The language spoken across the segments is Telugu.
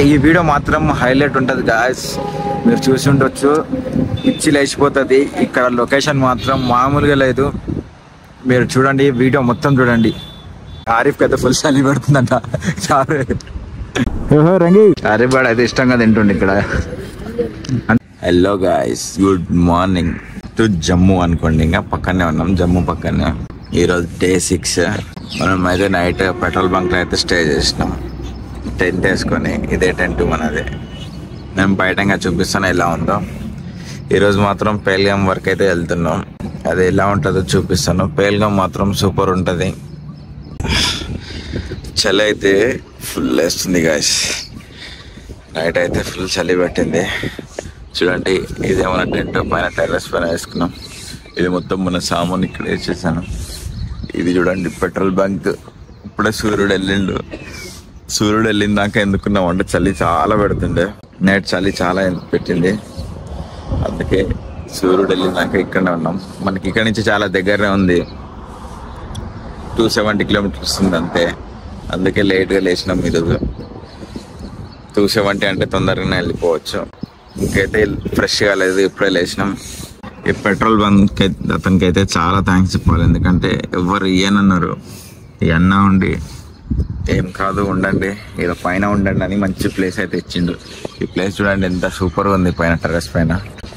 ఈ వీడియో మాత్రం హైలైట్ ఉంటుంది గాయ్స్, మీరు చూసి ఉండొచ్చు. పిచ్చి లేచిపోతుంది. ఇక్కడ లొకేషన్ మాత్రం మామూలుగా లేదు. మీరు చూడండి, వీడియో మొత్తం చూడండి. ఆరిఫ్ అయితే ఫుల్ చలి పెడుతుందంట. ఆరిఫ్ గారు అయితే ఇష్టంగా తింటుండే ఇక్కడ. Hello guys, good morning to Jammu అనుకోండి. ఇంకా పక్కనే ఉన్నాం, జమ్మూ పక్కనే. ఈరోజు డే 6. మనం అయితే నైట్ పెట్రోల్ బంక్లో అయితే స్టే చేసినాం. టెంట్ వేసుకొని, ఇదే టెంట్ మనది. నేను బయటగా చూపిస్తాను ఎలా ఉందో. ఈరోజు మాత్రం పేల్గాం వరకు అయితే వెళ్తున్నాం. అది ఎలా ఉంటుందో చూపిస్తాను. పేల్గాం మాత్రం సూపర్ ఉంటుంది. చలి అయితే ఫుల్ వేస్తుంది గాయ్స్. నైట్ అయితే ఫుల్ చలి పెట్టింది. చూడండి, ఇదే మన టెంట్ పైన టెర్రస్ పైన వేసుకున్నాం. ఇది మొత్తం మన సామాన్ ఇక్కడ వేసేసాను. ఇది చూడండి పెట్రోల్ బంక్. ఇప్పుడే సూర్యుడు వెళ్ళిందాక ఎందుకున్నాం అంటే చలి చాలా పెడుతుండే. నైట్ చలి చాలా పెట్టింది, అందుకే సూర్యుడు వెళ్ళిందాక ఇక్కడనే ఉన్నాం. మనకి ఇక్కడ నుంచి చాలా దగ్గరనే ఉంది, 270 కిలోమీటర్స్ ఉంది అంతే. అందుకే లేట్గా లేచినాం ఈరోజు. 270 అంటే తొందరగానే వెళ్ళిపోవచ్చు. ఇంకైతే ఫ్రెష్ కాలేదు, ఇప్పుడే లేచినాం. ఈ పెట్రోల్ బంక్ అతనికి అయితే చాలా థ్యాంక్స్ చెప్పాలి. ఎందుకంటే ఎవరు ఇయ్యనన్నారు. ఈ అన్న ఉండి ఏం కాదు ఉండండి, ఏదో పైన ఉండండి అని మంచి ప్లేస్ అయితే ఇచ్చిండు. ఈ ప్లేస్ చూడండి ఎంత సూపర్గా ఉంది. పైన టెర్రస్ పైన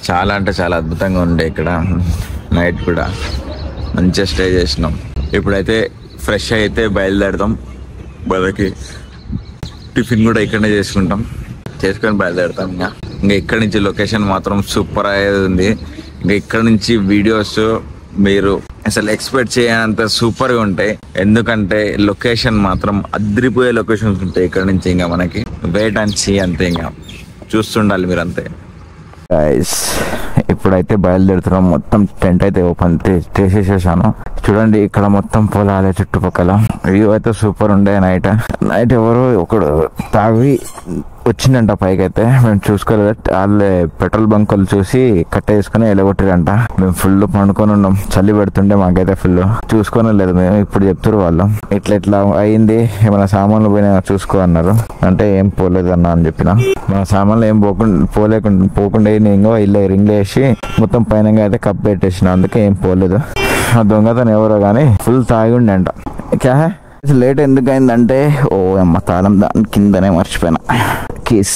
చాలా అంటే చాలా అద్భుతంగా ఉండే. ఇక్కడ నైట్ కూడా మంచిగా స్టే చేసినాం. ఇప్పుడైతే ఫ్రెష్ అయితే బయలుదేరుతాం. మనకి టిఫిన్ కూడా ఇక్కడనే చేసుకొని బయలుదేరుతాం. ఇంకా ఇక్కడ నుంచి లొకేషన్ మాత్రం సూపర్ అయ్యేది ఉంది. ఇంకా ఇక్కడ నుంచి వీడియోస్ మీరు అసలు ఎక్స్పెక్ట్ చేయనంత సూపర్ గా ఉంటాయి. ఎందుకంటే లొకేషన్ మాత్రం అద్రిపోయే లొకేషన్స్ ఉంటాయి ఇక్కడ నుంచి. ఇంకా మనకి వెయిట్ అండ్ సీ అంతే, ఇంకా చూస్తుండాలి మీరు అంతే. ఇప్పుడైతే బయలుదేరుతున్నాం. మొత్తం టెంట్ అయితే ఓపెన్ చేసేసాను. చూడండి, ఇక్కడ మొత్తం పొలాలే చుట్టుపక్కల. వ్యూ అయితే సూపర్ ఉండే. నైట్ ఎవరో ఒకడు తాగి వచ్చిందంట పైకి. అయితే మేము చూసుకోలేదు. వాళ్ళే పెట్రోల్ బంక్ వాళ్ళు చూసి కట్టేసుకుని ఎలగొట్టిరంట. మేము ఫుల్ పండుకొని ఉన్నాం. చలి పెడుతుండే మాకైతే ఫుల్. చూసుకోనే లేదు మేము. ఇప్పుడు చెప్తారు వాళ్ళు ఇట్లా అయింది, ఏమైనా సామాన్లు పోయినా చూసుకో అన్నారు. అంటే ఏం పోలేదు అన్న అని చెప్పిన. మన సామాన్లు ఏం పోకుండా నేను ఇల్లు రింగ్లు వేసి మొత్తం పైన అయితే కప్పు పెట్టేసిన. అందుకే ఏం పోలేదు. ఆ దొంగతనం ఎవరో కానీ ఫుల్ తాగి ఉండే అంట. లేట్ ఎందుకు అయిందంటే, ఓ అమ్మ తాళం దాని కిందనే మర్చిపోయినా. కేస్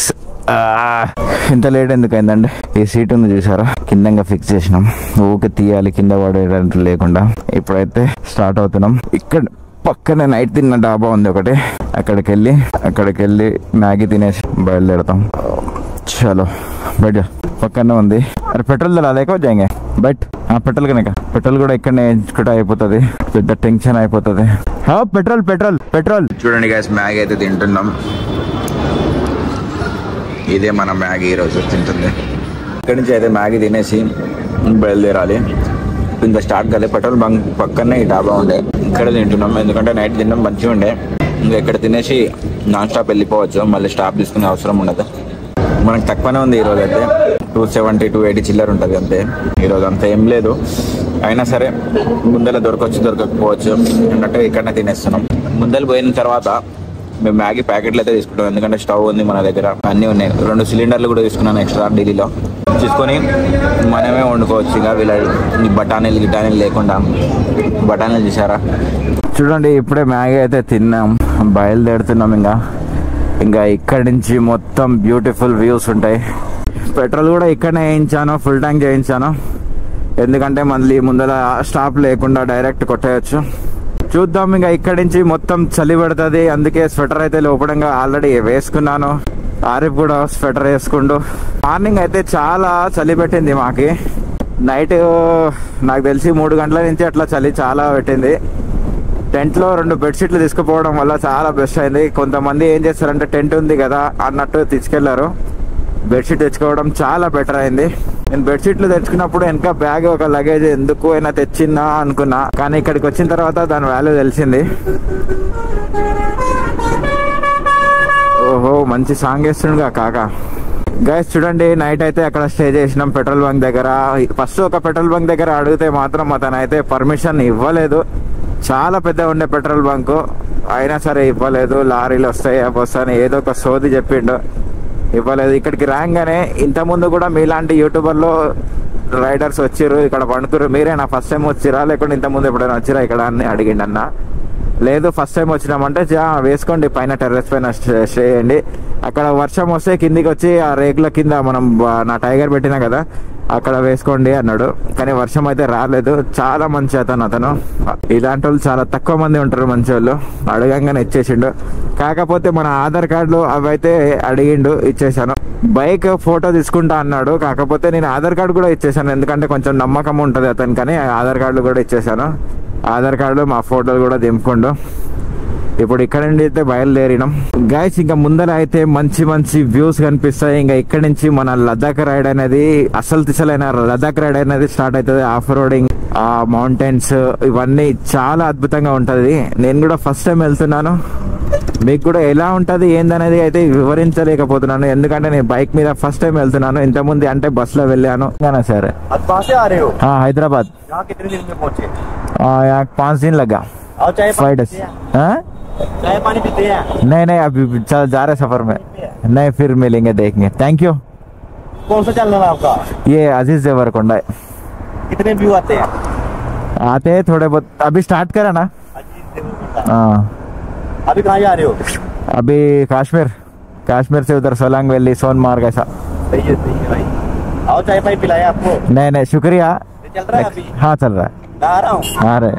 ఇంత లేట్ ఎందుకు అయిందంటే, ఈ సీట్ ఉంది చూసారా, కిందంగా ఫిక్స్ చేసినాం. ఊకే తీయాలి కింద పడేటట్టు లేకుండా. ఇప్పుడైతే స్టార్ట్ అవుతున్నాం. ఇక్కడ పక్కనే నైట్ తిన్న డాబా ఉంది ఒకటి. అక్కడికి వెళ్ళి మ్యాగీ తినేసి బయలుదేరతాం. చలో బయట పక్కనే ఉంది. అరే పెట్రోల్ లేక జాయింగే బట్ పెట్రోల్ కూడా ఇక్కడనే ఎంచుకుంటే అయిపోతుంది. పెద్ద టెన్షన్ అయిపోతుంది. పెట్రోల్ చూడండి గైస్, మ్యాగీ అయితే తింటున్నాం. ఇదే మన మ్యాగీ ఈరోజు తింటుంది. ఇక్కడి నుంచి అయితే మ్యాగీ తినేసి బయలుదేరాలి. ఇంకా స్టార్ట్ కాలే. పెట్రోల్ బంక్ పక్కనే ఈ డాబా ఉండే, ఇక్కడ తింటున్నాం. ఎందుకంటే నైట్ తినడం మంచిగా ఉండే. ఇంకా ఇక్కడ తినేసి నాన్ స్టాప్ వెళ్ళిపోవచ్చు. మళ్ళీ స్టాప్ తీసుకునే అవసరం ఉండదు. మనకు తక్కువనే ఉంది ఈరోజు అయితే. 270 280 చిల్లర ఉంటుంది అంతే. ఈరోజు అంత ఏం లేదు. అయినా సరే ముందర దొరకపోవచ్చు అన్నట్టు ఇక్కడనే తినేస్తున్నాం. ముందర పోయిన తర్వాత మేము మ్యాగీ ప్యాకెట్లు అయితే తీసుకుంటాం. ఎందుకంటే స్టవ్ ఉంది మన దగ్గర, అన్నీ ఉన్నాయి. 2 సిలిండర్లు కూడా తీసుకున్నాను ఎక్స్ట్రా ఢిల్లీలో. తీసుకొని మనమే వండుకోవచ్చు. ఇక వీళ్ళ గిటానీలు లేకుండా. బఠానీలు చూసారా. చూడండి, ఇప్పుడే మ్యాగీ అయితే తిన్నాం. బయలుదేరుతున్నాం. ఇంకా ఇక్కడి నుంచి మొత్తం బ్యూటిఫుల్ వ్యూస్ ఉంటాయి. పెట్రోల్ కూడా ఇక్కడనే వేయించాను, ఫుల్ ట్యాంక్ చేయించాను. ఎందుకంటే మళ్ళీ ముందర స్టాప్ లేకుండా డైరెక్ట్ కొట్టేయచ్చు. చూద్దాం. ఇంకా ఇక్కడి నుంచి మొత్తం చలి పెడుతుంది. అందుకే స్వెటర్ అయితే లోపడంగా ఆల్రెడీ వేసుకున్నాను. ఆరిఫ్ కూడా స్వెటర్ వేసుకుంటూ. మార్నింగ్ అయితే చాలా చలి పెట్టింది మాకి. నైట్ నాకు తెలిసి 3 గంటల నుంచి అట్లా చలి చాలా పెట్టింది. టెంట్లో 2 బెడ్షీట్లు తీసుకుపోవడం వల్ల చాలా బెస్ట్ అయింది. కొంతమంది ఏం చేస్తారంటే టెంట్ ఉంది కదా అన్నట్టు తీసుకెళ్లారు. బెడ్షీట్ తెచ్చుకోవడం చాలా బెటర్ అయింది. నేను బెడ్షీట్లు తెచ్చుకున్నప్పుడు వెనక బ్యాగ్ ఒక లగేజ్ ఎందుకు అయినా తెచ్చిందా అనుకున్నా. కానీ ఇక్కడికి వచ్చిన తర్వాత దాని వాల్యూ తెలిసింది. ఓహో, మంచి సాంగ్ వేస్తుండగా కాక. గైస్ చూడండి, నైట్ అయితే అక్కడ స్టే చేసినాం పెట్రోల్ బంక్ దగ్గర. ఫస్ట్ ఒక పెట్రోల్ బంక్ దగ్గర అడిగితే మాత్రం అతను అయితే పర్మిషన్ ఇవ్వలేదు. చాలా పెద్ద ఉండే పెట్రోల్ బంకు. అయినా సరే ఇవ్వలేదు. లారీలు వస్తాయి అవి వస్తాయని ఏదో ఒక సోది చెప్పిండు, ఇవ్వలేదు. ఇక్కడికి రాగానే ఇంతకుముందు కూడా మీలాంటి యూట్యూబర్లో రైడర్స్ వచ్చిర్రు, ఇక్కడ పండుతురు. మీరేనా ఫస్ట్ టైం వచ్చిరా లేకుంటే ఇంతకుముందు ఎప్పుడైనా వచ్చిరా ఇక్కడ అని అడిగిండు అన్న. లేదు ఫస్ట్ టైం వచ్చినామంటే వేసుకోండి, పైన టెర్రస్ పైన స్టే చేయండి. అక్కడ వర్షం వస్తే కిందికి వచ్చి ఆ రేకుల కింద మనం నా టైగర్ పెట్టినా కదా అక్కడ వేసుకోండి అన్నాడు. కానీ వర్షం అయితే రాలేదు. చాలా మంచి అతను. ఇలాంటి వాళ్ళు చాలా తక్కువ మంది ఉంటారు మంచి వాళ్ళు. అడగంగానే ఇచ్చేసిండు. కాకపోతే మన ఆధార్ కార్డులు అవి అయితే అడిగిండు, ఇచ్చేసాను. బైక్ ఫోటో తీసుకుంటా అన్నాడు, కాకపోతే నేను ఆధార్ కార్డు కూడా ఇచ్చేసాను. ఎందుకంటే కొంచెం నమ్మకం ఉంటుంది అతనికి, కానీ ఆధార్ కార్డులు కూడా ఇచ్చేసాను. ఆధార్ కార్డు మా ఫోటోలు కూడా దింపుకుండు. ఇప్పుడు ఇక్కడ నుండి అయితే బయలుదేరినాం గైస్. ఇంకా ముందర అయితే మంచి మంచి వ్యూస్ కనిపిస్తాయి. ఇంకా ఇక్కడ నుంచి మన లదాఖ్ రైడ్ అనేది అసలు తిసలైన లదాఖ్ రైడ్ అనేది స్టార్ట్ అవుతుంది. ఆఫ్ రోడింగ్, ఆ మౌంటైన్స్ ఇవన్నీ చాలా అద్భుతంగా ఉంటది. నేను కూడా ఫస్ట్ టైం వెళ్తున్నాను. మీకు కూడా ఎలా ఉంటది ఏందనేది అయితే వివరించలేకపోతున్నాను, ఎందుకంటే నేను బైక్ మీద ఫస్ట్ టైం వెళ్తున్నాను. ఇంతకుముందు అంటే బస్ లో వెళ్ళాను. సరే హైదరాబాద్ 5 दिन लगा 5 days। चाय पानी पीते हैं? नहीं अभी चल जा रहे सफर में, नहीं फिर मिलेंगे देखेंगे। Thank you. कौन सा चल रहा है आपका? ये अजीज देवरकोंडा है। कितने व्यू आते हैं? आते हैं थोड़े बहुत, अभी स्टार्ट करा ना। हाँ अभी कहाँ जा रहे हो? अभी कश्मीर से उधर सोलांग वैली सोनमार्ग ऐसा। सही है भाई। आओ चाय पानी पिलाए आपको। नहीं शुक्रिया। चल रहा है अभी? हाँ चल रहा है। आ रहा हूँ। आ रहे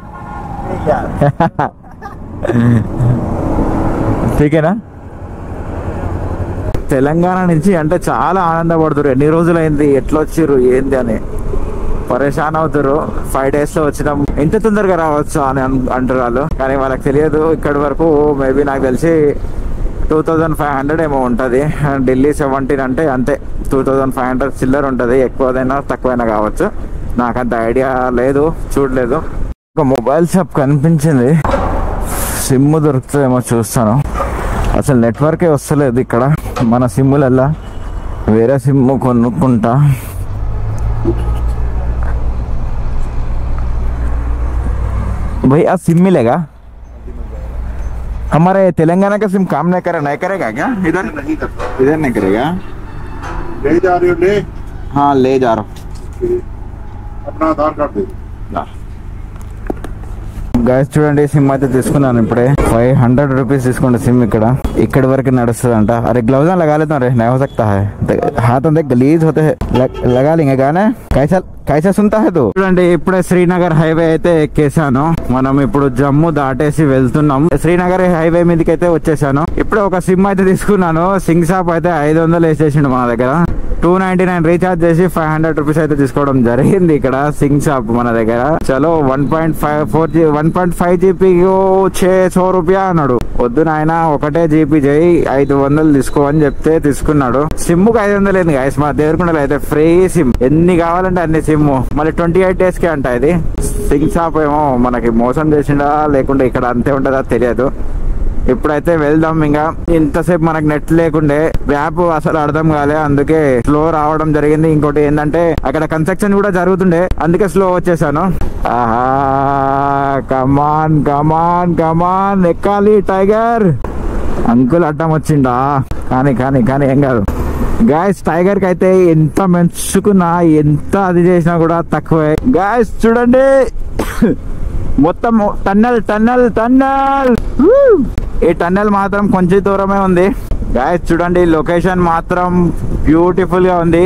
ठीक है ना। తెలంగాణ నుంచి అంటే చాలా ఆనందపడుతురు. ఎన్ని రోజులైంది, ఎట్లా వచ్చిర్రు ఏంది అని పరేషాన్ అవుతారు. 5 days లో వచ్చినాం, ఇంత తొందరగా రావచ్చు అని అంటారు వాళ్ళు. కానీ వాళ్ళకి తెలియదు ఇక్కడి వరకు మేబీ నాకు తెలిసి 2500 ఏమో ఉంటుంది. ఢిల్లీ 17 అంటే అంతే, 2500 చిల్లర ఉంటుంది. ఎక్కువదైనా తక్కువైనా కావచ్చు, నాకంత ఐడియా లేదు, చూడలేదు. ఒక మొబైల్ షాప్ కనిపించింది, సిమ్ దొరుకుతుందేమో చూస్తాను. అసలు నెట్వర్కే వస్తలేదు ఇక్కడ. మన సిమ్ములల్లా వేరే సిమ్ కొనుక్కుంటా. भैया सिम मिलेगा? हमारे तेलंगाना का सिम काम नहीं करेगा क्या? इधर नहीं करेगा। ले जा रहे हो? ले हाँ ले जा रहा हूँ। अपना आधार कार्ड दे। గైస్ చూడండి, సిమ్ అయితే తీసుకున్నాను ఇప్పుడే. 500 రూపీస్ తీసుకోండి సిమ్. ఇక్కడ వరకు నడుస్తుంది అంట. అరే ग्लव्स ना लगा लेता हूँ, नहीं हो सकता है, हाथ अंदर गलीज होते हैं, लगा लेंगे गाना। कैसा सुनता है तू? చూడండి ఇప్పుడే శ్రీనగర్ హైవే అయితే ఎక్కేసాను. మనం ఇప్పుడు జమ్మూ దాటేసి వెళ్తున్నాం. శ్రీనగర్ హైవే మీదకి అయితే వచ్చేసాను. ఇప్పుడే ఒక సిమ్ అయితే తీసుకున్నాను. సింగ్ షాప్ అయితే 500 వేసేసిండు మన దగ్గర. 299 రీఛార్జ్ చేసి 500 రూపీస్ అయితే తీసుకోవడం జరిగింది ఇక్కడ సింగ్ షాప్ మన దగ్గర. చలో 1.5 జీబీ 600 రూపాయ అన్నాడు. వద్దు నాయన, ఒకటే జీబీ చేయి, 500 తీసుకో అని చెప్తే తీసుకున్నాడు. సిమ్ కు 500 లేదు గైస్, మా దేవరకొండలో అయితే ఫ్రీ సిమ్, ఎన్ని కావాలంటే అన్ని సిమ్. మళ్ళీ 28 days కే అంట ఇది. సింగ్ షాప్ ఏమో మనకి మోసం చేసిండా లేకుంటే ఇక్కడ అంతే ఉంటుందా తెలియదు. ఇప్పుడైతే వెళ్దాం. ఇంకా ఇంతసేపు మనకు నెట్ లేకుండే, మ్యాప్ అసలు అర్థం కాలే, అందుకే స్లో రావడం జరిగింది. ఇంకోటి ఏంటంటే అక్కడ కన్స్ట్రక్షన్ కూడా జరుగుతుండే, అందుకే స్లో వచ్చేసాను. ఆహా, కమాన్ కమాన్ కమాన్, ఎక్కాలి టైగర్. అంకుల్ అడ్డం వచ్చిండా, కానీ ఏం కాదు గాయస్. టైగర్ కి అయితే ఎంత మెచ్చుకున్నా, ఎంత అది చేసినా కూడా తక్కువే గాయస్. చూడండి మొత్తం టన్నల్. ఈ టన్నెల్ మాత్రం కొంచెం దూరమే ఉంది గాయస్. చూడండి లొకేషన్ మాత్రం బ్యూటిఫుల్ గా ఉంది.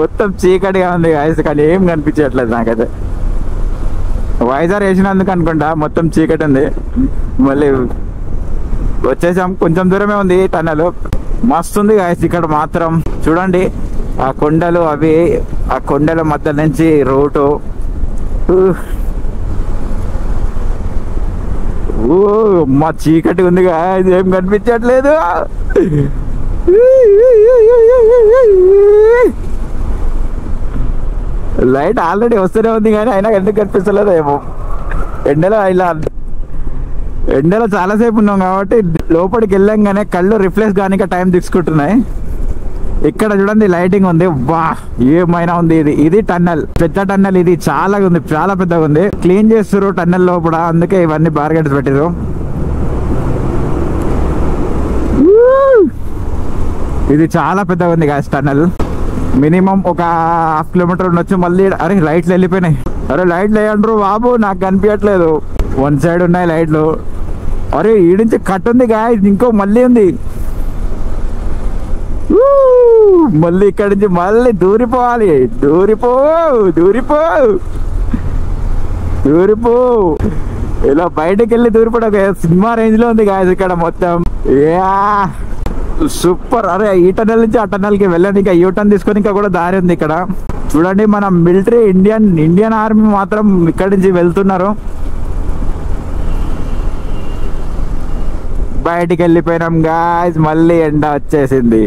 మొత్తం చీకటిగా ఉంది గాయస్, కానీ ఏం కనిపించట్లేదు నాకైతే. వైజాగ్ వేసినందుకు అనుకుంటా మొత్తం చీకటి ఉంది. మళ్ళీ వచ్చేసాం, కొంచెం దూరమే ఉంది టన్నెల్. మస్తు ఉంది గాయస్ ఇక్కడ మాత్రం. చూడండి ఆ కొండలు, అవి ఆ కొండల మధ్య నుంచి రూటు. మా చీకటి ఉంది గాయస్, ఏం కనిపించట్లేదు. లైట్ ఆల్రెడీ వస్తూనే ఉంది కానీ అయినా ఎందుకు కనిపిస్తలేదు ఏమో. ఎండలో చాలాసేపు ఉన్నాం కాబట్టి లోపలికి వెళ్ళంగానే కళ్ళు రిఫ్రెష్ కానీ టైం తీసుకుంటున్నాయి. ఇక్కడ చూడండి లైటింగ్ ఉంది, వా ఏమైనా ఉంది. ఇది టన్నల్, పెద్ద టన్నల్, ఇది చాలా ఉంది, చాలా పెద్దగా ఉంది. క్లీన్ చేస్తారు టన్నల్ లోపల, అందుకే ఇవన్నీ బార్గెట్స్ పెట్టారు. ఇది చాలా పెద్దగా ఉంది గాయస్ టన్నల్, మినిమం ఒక 1/2 కిలోమీటర్ ఉండొచ్చు. మళ్ళీ అరే లైట్లు వెళ్ళిపోయినాయి, అరే లైట్లు వేయండ్రు బాబు, నాకు కనిపించట్లేదు. వన్ సైడ్ ఉన్నాయి లైట్లు. అరే ఈ నుంచి కట్ ఉంది గాయస్, ఇంకో మళ్ళీ ఉంది. మళ్ళీ ఇక్కడి నుంచి మళ్ళీ దూరిపోవాలి, దూరిపో దూరిపో దూరిపో. ఇలా బయటకు వెళ్ళి దూరిపోవడం సినిమా రేంజ్ లో ఉంది గాయస్ ఇక్కడ మొత్తం. సూపర్. అరే ఈ టన్నల్ నుంచి ఆ టన్నల్ కి వెళ్ళండి, ఇంకా యూటర్న్ తీసుకొని ఇంకా కూడా దారి ఉంది ఇక్కడ. చూడండి మన మిలిటరీ ఇండియన్ ఆర్మీ మాత్రం ఇక్కడి నుంచి వెళ్తున్నారు. బయటికి వెళ్ళిపోయినాం గాయస్, మళ్ళీ ఎండ వచ్చేసింది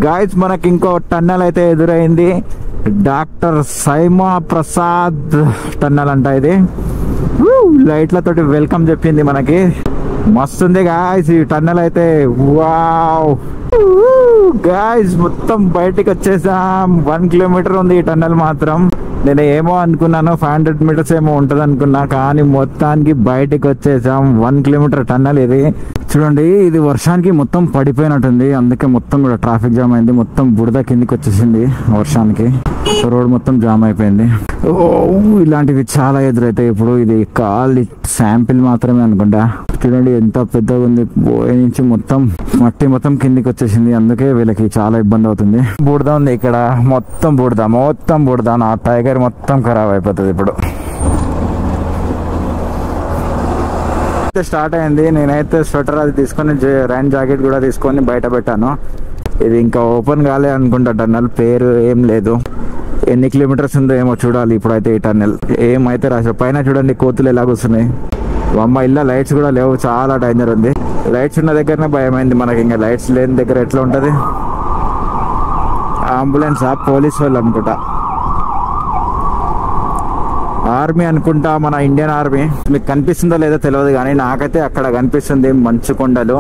గాయస్. మనకి ఇంకో టన్నల్ అయితే ఎదురైంది, డాక్టర్ సైమా ప్రసాద్ టన్నల్ అంట ఇది. లైట్లతోటి వెల్కమ్ చెప్పింది మనకి, మస్తుంది గాయస్ ఈ టన్నల్ అయితే. వావ్ గాయస్ మొత్తం బయటికి వచ్చేసాం. 1 కిలోమీటర్ ఉంది ఈ టన్నల్ మాత్రం. నేను ఏమో అనుకున్నాను 500 మీటర్స్ ఏమో ఉంటది అనుకున్నా, కానీ మొత్తానికి బయటికి వచ్చేసాం. 1 కిలోమీటర్ టన్నల్ ఇది. చూడండి ఇది వర్షానికి మొత్తం పడిపోయినట్టుంది, అందుకే మొత్తం కూడా ట్రాఫిక్ జామ్ అయింది. మొత్తం బురద కిందికి వచ్చేసింది వర్షానికి, రోడ్ మొత్తం జామ్ అయిపోయింది. ఇలాంటివి చాలా ఎదురైతాయి. ఇప్పుడు ఇది కాల్ శాంపిల్ మాత్రమే అనుకుంటా. చూడండి ఎంత పెద్దగా ఉంది, పోయి నుంచి మొత్తం మట్టి మొత్తం కిందికి వచ్చేసింది, అందుకే వీళ్ళకి చాలా ఇబ్బంది అవుతుంది. బురద ఉంది ఇక్కడ, మొత్తం బురద, మొత్తం బురద. నా టైగర్ మొత్తం ఖరాబ్ అయిపోతుంది ఇప్పుడు. స్టార్ట్ అయింది. నేనైతే స్వెటర్ అది తీసుకొని రైన్ జాకెట్ కూడా తీసుకొని బయట పెట్టాను. ఇది ఇంకా ఓపెన్ కాలే అనుకుంటా టన్నల్, పేరు ఏం లేదు. ఎన్ని కిలోమీటర్స్ ఉందో ఏమో చూడాలి ఇప్పుడైతే ఈ టన్నల్. ఏమైతే రాసా పైన చూడండి కోతులు ఎలా కూర్చున్నాయి. అమ్మ ఇలా లైట్స్ కూడా లేవు, చాలా డేంజర్ ఉంది. లైట్స్ ఉన్న దగ్గరనే భయమైంది మనకి, ఇంకా లైట్స్ లేని దగ్గర ఎట్లా ఉంటది. అంబులెన్స్ పోలీస్ వాళ్ళు అనుకుంటా, ఆర్మీ అనుకుంటా, మన ఇండియన్ ఆర్మీ. మీకు కనిపిస్తుందో లేదో తెలియదు, కానీ నాకైతే అక్కడ కనిపిస్తుంది మంచు కొండలు.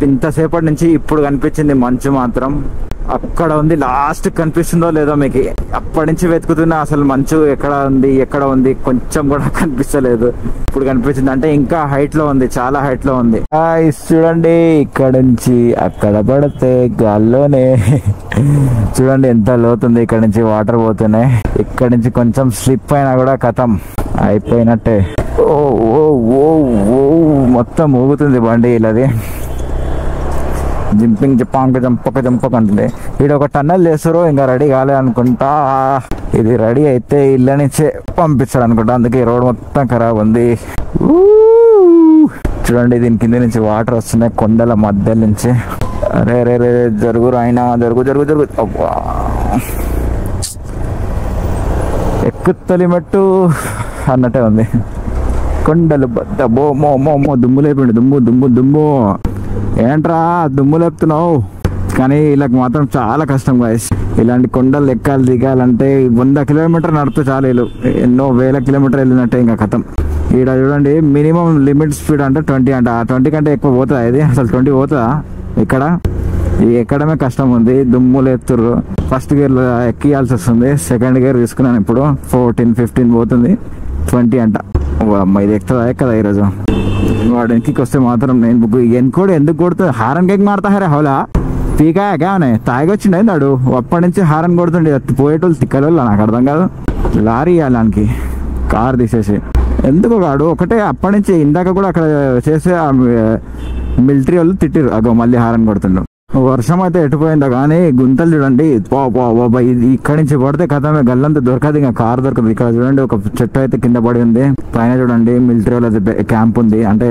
ఇంతసేపటి నుంచి ఇప్పుడు కనిపించింది మంచు మాత్రం. అక్కడ ఉంది, లాస్ట్ కనిపిస్తుందో లేదో మీకు. అప్పటి నుంచి వెతుకుతున్నా అసలు మంచు ఎక్కడ ఉంది కొంచెం కూడా కనిపిస్తలేదు. ఇప్పుడు కనిపించింది, అంటే ఇంకా హైట్ లో ఉంది, చాలా హైట్ లో ఉంది. చూడండి ఇక్కడ నుంచి అక్కడ పడితే గాల్లోనే చూడండి ఎంత లోతుంది. ఇక్కడ నుంచి వాటర్ పోతున్నాయి. ఇక్కడ నుంచి కొంచెం స్లిప్ అయినా కూడా కథం అయిపోయినట్టే. ఓ ఓ ఓ ఓ మొత్తం ఊగుతుంది బండి ఇలాది. జింపింగ్ జంపక అంటుంది. ఇక్కడ ఒక టన్నల్ చేస్తారు, ఇంకా రెడీ కాలే అనుకుంటా. ఇది రెడీ అయితే ఇళ్ళ నుంచే పంపిస్తాడు అనుకుంటా, అందుకే రోడ్ మొత్తం ఖరాబ్ ఉంది. చూడండి దీని కింద నుంచి వాటర్ వస్తున్నాయి కొండల మధ్య నుంచి. అరే రే రే జరుగురు అయినా జరుగు జరుగు జరుగు. ఎక్కుతలి మెట్టు అన్నట్టే ఉంది. కొండలు బద్ద బో మో మో మో దుమ్ము లేపిండు, దుమ్ము దుమ్ము దుమ్ము. ఏంట్రా దుమ్ము లేపుతున్నావు? కానీ వీళ్ళకి మాత్రం చాలా కష్టం గాయస్. ఇలాంటి కొండలు ఎక్కాలి దిగాలంటే 100 కిలోమీటర్ నడితే చాలు. వీళ్ళు ఎన్నో వేల కిలోమీటర్ వెళ్ళినట్టే ఇంకా కథం. ఈడ చూడండి మినిమం లిమిట్ స్పీడ్ అంటే 20 అంట. 20 కంటే ఎక్కువ పోతుందా ఇది? అసలు 20 పోతుందా ఇక్కడ? ఇది ఎక్కడమే కష్టం ఉంది. దుమ్ము లేపుతుర్రు. ఫస్ట్ గేర్ ఎక్కియాల్సి వస్తుంది, సెకండ్ గేర్ తీసుకున్నాను ఇప్పుడు. 14-15 పోతుంది, 20 అంట. అమ్మ ఇది ఎక్కుతుందా ఎక్కదా ఈరోజు? వాడు వెనక్కి వస్తే మాత్రం నేను ఎన్కోడు ఎందుకు కొడుతుంది? హారన్ కేక్ మారుతా హరే హౌలా పీకాయ కానే తాగొచ్చిండే నాడు. అప్పటి నుంచి హారన్ కొడుతుండే. పోయేటోళ్ళు తిక్కలోళ్ళు నాకు అర్థం కాదు. లారీ ఇవ్వడానికి కార్ తీసేసి ఎందుకు వాడు ఒకటే. అప్పటి నుంచి ఇందాక కూడా అక్కడ చేసే మిలిటరీ వాళ్ళు తిట్టిరు, అగో మళ్ళీ హారన్ కొడుతుండు. వర్షం అయితే ఎటుపోయిందో కానీ గుంతలు చూడండి. ఇది ఇక్కడి నుంచి పడితే కథమే, గల్లంతా దొరకదు, ఇంకా కారు దొరకదు. ఇక్కడ చూడండి ఒక చెట్టు అయితే కింద పడి ఉంది. పైన చూడండి మిలిటరీ వాళ్ళది క్యాంప్ ఉంది, అంటే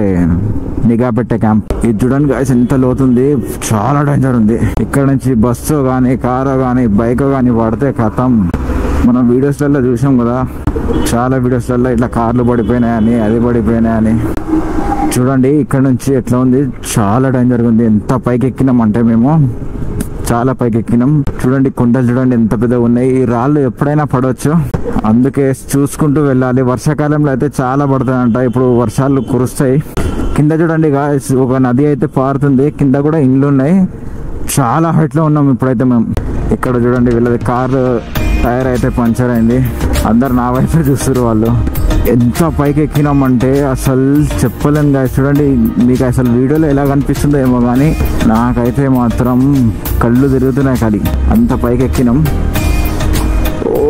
నిఘా పెట్టే క్యాంప్. ఇది చూడండి గాయస్ ఎంత లోతుంది, చాలా డేంజర్ ఉంది. ఇక్కడ నుంచి బస్సు కానీ కారు కానీ బైక్ కానీ పడితే కథం. మనం వీడియోస్లలో చూసాం కదా, చాలా వీడియోస్లలో ఇట్లా కార్లు పడిపోయినాయని, అది పడిపోయినాయని. చూడండి ఇక్కడ నుంచి ఎట్లా ఉంది, చాలా డేంజర్గా ఉంది. ఎంత పైకి ఎక్కినాం అంటే మేము, చాలా పైకి ఎక్కినాం. చూడండి కొండలు చూడండి ఎంత పెద్దగా ఉన్నాయి. ఈ రాళ్ళు ఎప్పుడైనా పడవచ్చు, అందుకే చూసుకుంటూ వెళ్ళాలి. వర్షాకాలంలో అయితే చాలా పడతాయంట. ఇప్పుడు వర్షాలు కురుస్తాయి, కింద చూడండి గాయ్స్, ఒక నది అయితే పారుతుంది, కింద కూడా ఇండ్లు ఉన్నాయి. చాలా హైట్ లో ఉన్నాం ఇప్పుడైతే మేము. ఇక్కడ చూడండి వీళ్ళది కార్ టైర్ అయితే పంచర్ అయింది. అందరు నా వైపే చూస్తారు. వాళ్ళు ఎంత పైకి ఎక్కినామంటే అసలు చెప్పలేను గాయ్స్. చూడండి మీకు అసలు వీడియోలో ఎలా కనిపిస్తుందో ఏమో కానీ నాకైతే మాత్రం కళ్ళు తిరుగుతున్నాయి ఖాళీ, అంత పైకి ఎక్కినాం. ఓ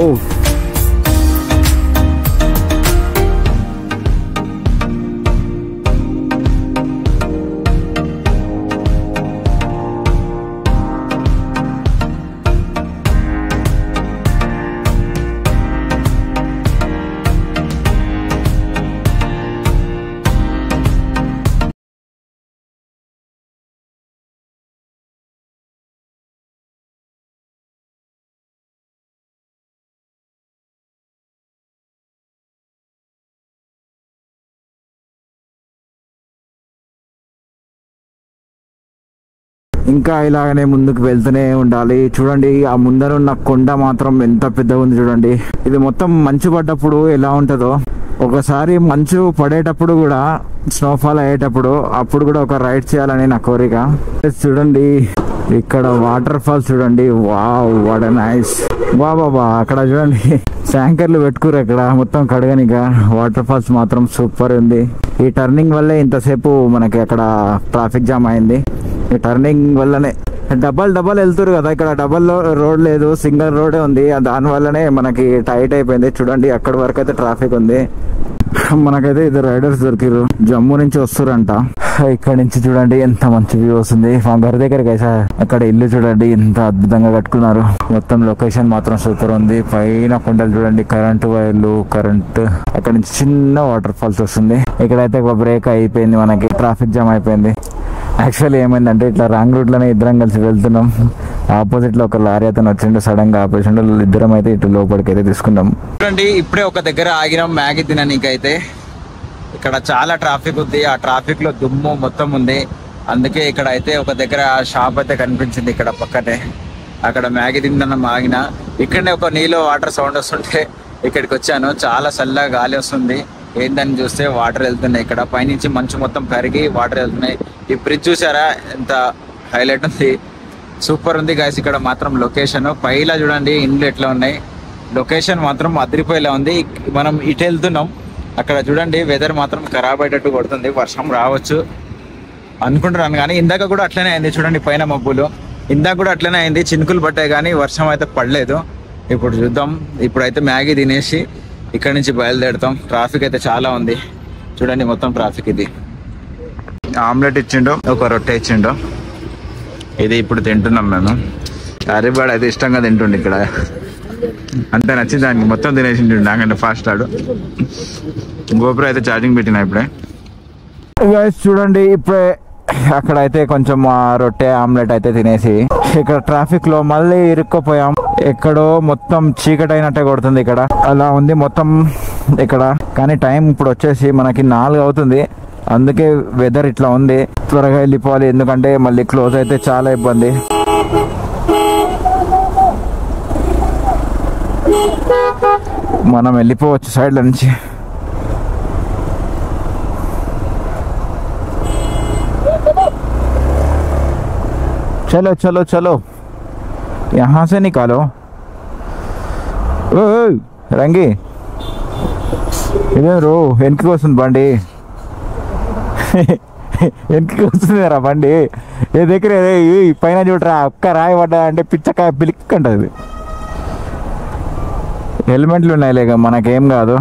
ఇంకా ఇలాగనే ముందుకు వెళ్తూనే ఉండాలి. చూడండి ఆ ముందర ఉన్న కొండ మాత్రం ఎంత పెద్దగా ఉంది చూడండి. ఇది మొత్తం మంచు పడ్డప్పుడు ఎలా ఉంటుందో, ఒకసారి మంచు పడేటప్పుడు కూడా, స్నోఫాల్ అయ్యేటప్పుడు అప్పుడు కూడా ఒక రైడ్ చేయాలని నా కోరిక. చూడండి ఇక్కడ వాటర్ ఫాల్స్ చూడండి. Wow what a nice. బాబా అక్కడ చూడండి ట్యాంకర్లు పెట్టుకురు అక్కడ మొత్తం కడగనిగా. వాటర్ ఫాల్స్ మాత్రం సూపర్ ఉంది. ఈ టర్నింగ్ వల్లే ఇంతసేపు మనకి అక్కడ ట్రాఫిక్ జామ్ అయింది. ఈ టర్నింగ్ వల్లనే డబల్ వెళ్తురు కదా, ఇక్కడ డబల్ రోడ్ లేదు, సింగిల్ రోడే ఉంది. దాని వల్లనే మనకి టైట్ అయిపోయింది. చూడండి అక్కడి వరకు అయితే ట్రాఫిక్ ఉంది. మనకైతే ఇద్దరు రైడర్స్ దొరికిరు, జమ్మూ నుంచి వస్తురంట. ఇక్కడ నుంచి చూడండి ఎంత మంచి వ్యూ వస్తుంది. మా గారి దగ్గరికి అయితే అక్కడ ఇల్లు చూడండి ఎంత అద్భుతంగా కట్టుకున్నారు. మొత్తం లొకేషన్ మాత్రం సూపర్ ఉంది. పైన కొండలు చూడండి, కరెంటు వైర్లు, కరెంట్, అక్కడ నుంచి చిన్న వాటర్ ఫాల్స్ వస్తుంది. ఇక్కడైతే ఒక బ్రేక్ అయిపోయింది, మనకి ట్రాఫిక్ జామ్ అయిపోయింది. యాక్చువల్లీ ఏమైందంటే ఇట్లా రాంగ్ రూట్ లోనే ఇద్దరం కలిసి వెళ్తున్నాం. ఆపోజిట్ లో ఒక లారీ అతను వచ్చిండు, సడన్ గా ఆపేసిండు. ఇద్దరం అయితే ఇటు లోపలికి అయితే తీసుకున్నాం. చూడండి ఇప్పుడే ఒక దగ్గర ఆగినాం మ్యాగీ తిననీకైతే. ఇక్కడ చాలా ట్రాఫిక్ ఉంది, ఆ ట్రాఫిక్ లో దుమ్ము మొత్తం ఉంది. అందుకే ఇక్కడ అయితే ఒక దగ్గర షాప్ అయితే కనిపించింది ఇక్కడ పక్కనే. అక్కడ మ్యాగీ తిందన్న ఆగిన. ఇక్కడనే ఒక నీళ్ళు వాటర్ సౌండ్ వస్తుంటే ఇక్కడికి వచ్చాను. చాలా చల్లగా గాలి వస్తుంది. ఏందని చూస్తే వాటర్ వెళ్తున్నాయి. ఇక్కడ పైనుంచి మంచు మొత్తం కరిగి వాటర్ వెళ్తున్నాయి. ఈ బ్రిడ్జ్ చూసారా ఎంత హైలైట్ ఉంది, సూపర్ ఉంది గాయస్. ఇక్కడ మాత్రం లొకేషన్ పైలా చూడండి ఇండ్లు ఎట్లా ఉన్నాయి. లొకేషన్ మాత్రం అదిరిపోయేలా ఉంది. మనం ఇటు వెళ్తున్నాం, అక్కడ చూడండి వెదర్ మాత్రం ఖరాబ్ అయ్యేటట్టు కొడుతుంది. వర్షం రావచ్చు అనుకుంటున్నాను కానీ ఇందాక కూడా అట్లనే అయింది. చూడండి పైన మబ్బులు, ఇందాక కూడా అట్లనే అయింది, చినుకులు పట్టాయి కానీ వర్షం అయితే పడలేదు. ఇప్పుడు చూద్దాం. ఇప్పుడైతే మ్యాగీ తినేసి ఇక్కడ నుంచి బయలుదేరుతాం. ట్రాఫిక్ అయితే చాలా ఉంది చూడండి, మొత్తం ట్రాఫిక్. ఇది ఆమ్లెట్ ఇచ్చిండు, ఒక రొట్టె ఇచ్చిండు. ఇది ఇప్పుడు తింటున్నాం మేము. హరిబాడ్ అయితే ఇష్టంగా తింటుండే ఇక్కడ, అంత నచ్చింది దానికి. మొత్తం తినేసిండు నాకంటే ఫాస్ట్ ఆడు. గోపురం అయితే ఛార్జింగ్ పెట్టినా ఇప్పుడే. చూడండి ఇప్పుడే అక్కడైతే కొంచెం రొట్టె ఆమ్లెట్ అయితే తినేసి ఇక్కడ ట్రాఫిక్ లో మళ్ళీ ఇరుక్కుపోయాం. ఎక్కడో మొత్తం చీకటి అయినట్టే కొడుతుంది ఇక్కడ, అలా ఉంది మొత్తం ఇక్కడ. కానీ టైం ఇప్పుడు వచ్చేసి మనకి 4 అవుతుంది. అందుకే వెదర్ ఇట్లా ఉంది. త్వరగా వెళ్ళిపోవాలి, ఎందుకంటే మళ్ళీ క్లోజ్ అయితే చాలా ఇబ్బంది. మనం వెళ్ళిపోవచ్చు సైడ్ నుంచి. చలో చలో చలో, यहाँ से निकालो. ఓ రంగి ఇదే రో వెనక్కి వస్తుంది బండి, వెనక్కి వస్తుంది రా బండి. ఏ దగ్గర పైన చూడరా, ఒక్క రాయి పడ్డా అంటే పిచ్చకాయ పిలిక్ అంటది. హెల్మెట్లు ఉన్నాయిలేక మనకేం కాదు,